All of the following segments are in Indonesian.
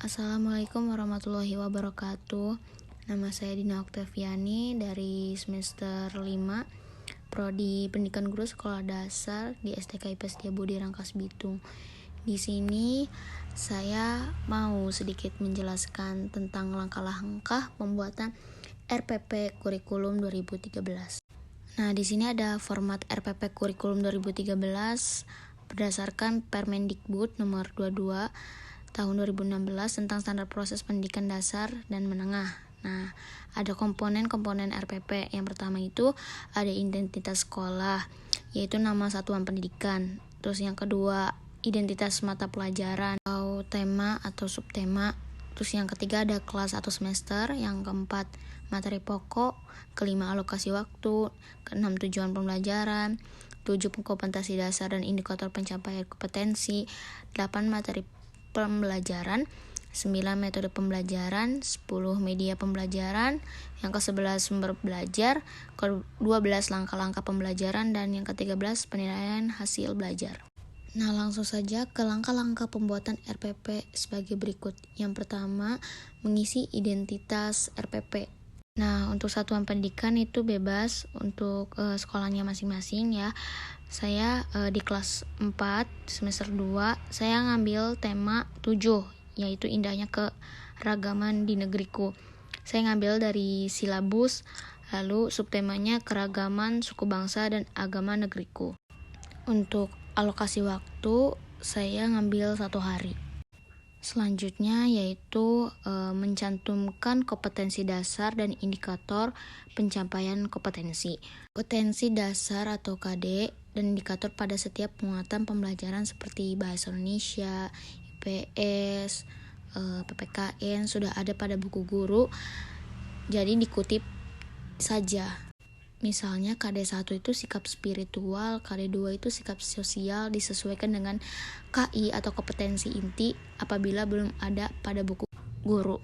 Assalamualaikum warahmatullahi wabarakatuh. Nama saya Dina Oktaviani dari semester 5 Prodi Pendidikan Guru Sekolah Dasar di STK IPS Setiabudi Rangkas Bitung. Di sini saya mau sedikit menjelaskan tentang langkah-langkah pembuatan RPP Kurikulum 2013. Nah, di sini ada format RPP Kurikulum 2013 berdasarkan Permendikbud nomor 22 tahun 2016 tentang standar proses pendidikan dasar dan menengah. Nah, ada komponen-komponen RPP. Yang pertama itu ada identitas sekolah, yaitu nama satuan pendidikan. Terus yang kedua, identitas mata pelajaran atau tema atau subtema. Terus yang ketiga ada kelas atau semester. Yang keempat, materi pokok. Kelima, alokasi waktu. Keenam, tujuan pembelajaran. 7, kompetensi dasar dan indikator pencapaian kompetensi. 8, materi pembelajaran. 9, metode pembelajaran. 10, media pembelajaran. Yang ke-11, sumber belajar. Ke-12, langkah-langkah pembelajaran. Dan yang ke-13, penilaian hasil belajar. Nah, langsung saja ke langkah-langkah pembuatan RPP sebagai berikut. Yang pertama, mengisi identitas RPP. Nah, untuk satuan pendidikan itu bebas untuk sekolahnya masing-masing ya. Saya di kelas 4 semester 2 saya ngambil tema 7, yaitu indahnya keragaman di negeriku. Saya ngambil dari silabus, lalu subtemanya keragaman suku bangsa dan agama negeriku. Untuk alokasi waktu saya ngambil 1 hari. Selanjutnya yaitu mencantumkan kompetensi dasar dan indikator pencapaian kompetensi. Kompetensi dasar atau KD dan indikator pada setiap penguatan pembelajaran seperti bahasa Indonesia, IPS, PPKN sudah ada pada buku guru. Jadi dikutip saja. Misalnya KD1 itu sikap spiritual, KD2 itu sikap sosial disesuaikan dengan KI atau kompetensi inti apabila belum ada pada buku guru.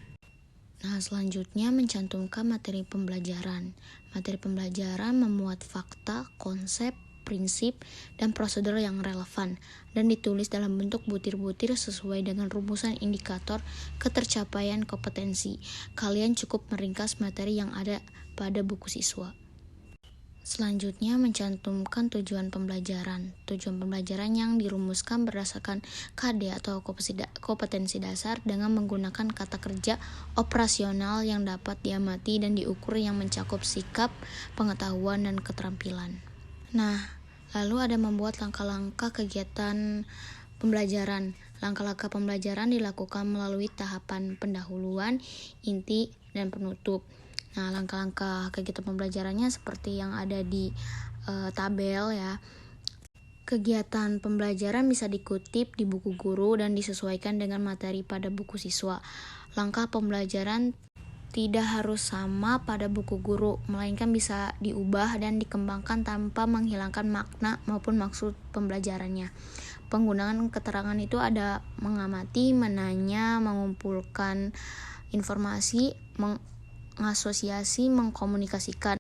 Nah, selanjutnya mencantumkan materi pembelajaran. Materi pembelajaran memuat fakta, konsep, prinsip, dan prosedur yang relevan dan ditulis dalam bentuk butir-butir sesuai dengan rumusan indikator ketercapaian kompetensi. Kalian cukup meringkas materi yang ada pada buku siswa. Selanjutnya mencantumkan tujuan pembelajaran. Tujuan pembelajaran yang dirumuskan berdasarkan KD atau kompetensi dasar dengan menggunakan kata kerja operasional yang dapat diamati dan diukur yang mencakup sikap, pengetahuan, dan keterampilan. Nah, lalu ada membuat langkah-langkah kegiatan pembelajaran. Langkah-langkah pembelajaran dilakukan melalui tahapan pendahuluan, inti, dan penutup. Nah, langkah-langkah kegiatan pembelajarannya seperti yang ada di tabel ya. Kegiatan pembelajaran bisa dikutip di buku guru dan disesuaikan dengan materi pada buku siswa. Langkah pembelajaran tidak harus sama pada buku guru, melainkan bisa diubah dan dikembangkan tanpa menghilangkan makna maupun maksud pembelajarannya. Penggunaan keterangan itu ada mengamati, menanya, mengumpulkan informasi, mengasosiasi, mengkomunikasikan.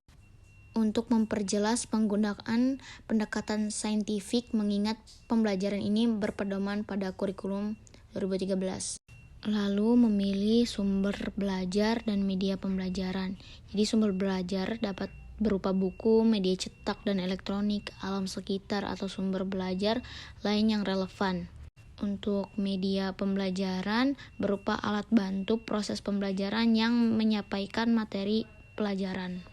Untuk memperjelas penggunaan pendekatan saintifik mengingat pembelajaran ini berpedoman pada kurikulum 2013. Lalu memilih sumber belajar dan media pembelajaran. Jadi sumber belajar dapat berupa buku, media cetak dan elektronik, alam sekitar atau sumber belajar lain yang relevan. Untuk media pembelajaran berupa alat bantu proses pembelajaran yang menyampaikan materi pelajaran.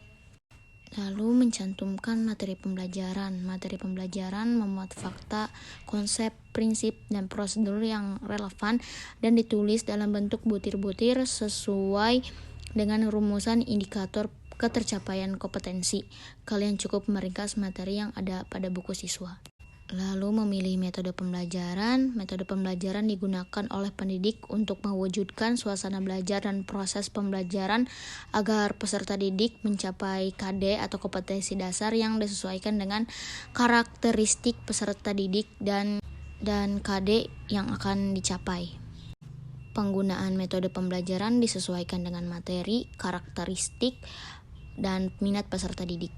Lalu mencantumkan materi pembelajaran. Materi pembelajaran memuat fakta, konsep, prinsip, dan prosedur yang relevan dan ditulis dalam bentuk butir-butir sesuai dengan rumusan indikator ketercapaian kompetensi. Kalian cukup meringkas materi yang ada pada buku siswa. Lalu memilih metode pembelajaran. Metode pembelajaran digunakan oleh pendidik untuk mewujudkan suasana belajar dan proses pembelajaran agar peserta didik mencapai KD atau kompetensi dasar yang disesuaikan dengan karakteristik peserta didik dan KD yang akan dicapai. Penggunaan metode pembelajaran disesuaikan dengan materi, karakteristik, dan minat peserta didik.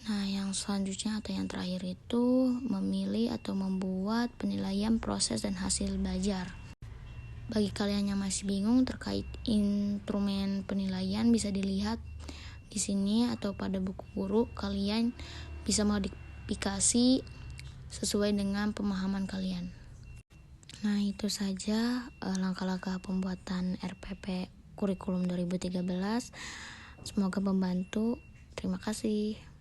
Nah, yang selanjutnya atau yang terakhir itu memilih atau membuat penilaian proses dan hasil belajar. Bagi kalian yang masih bingung terkait instrumen penilaian, bisa dilihat di sini atau pada buku guru. Kalian bisa modifikasi sesuai dengan pemahaman kalian. Nah, itu saja langkah-langkah pembuatan RPP Kurikulum 2013. Semoga membantu. Terima kasih.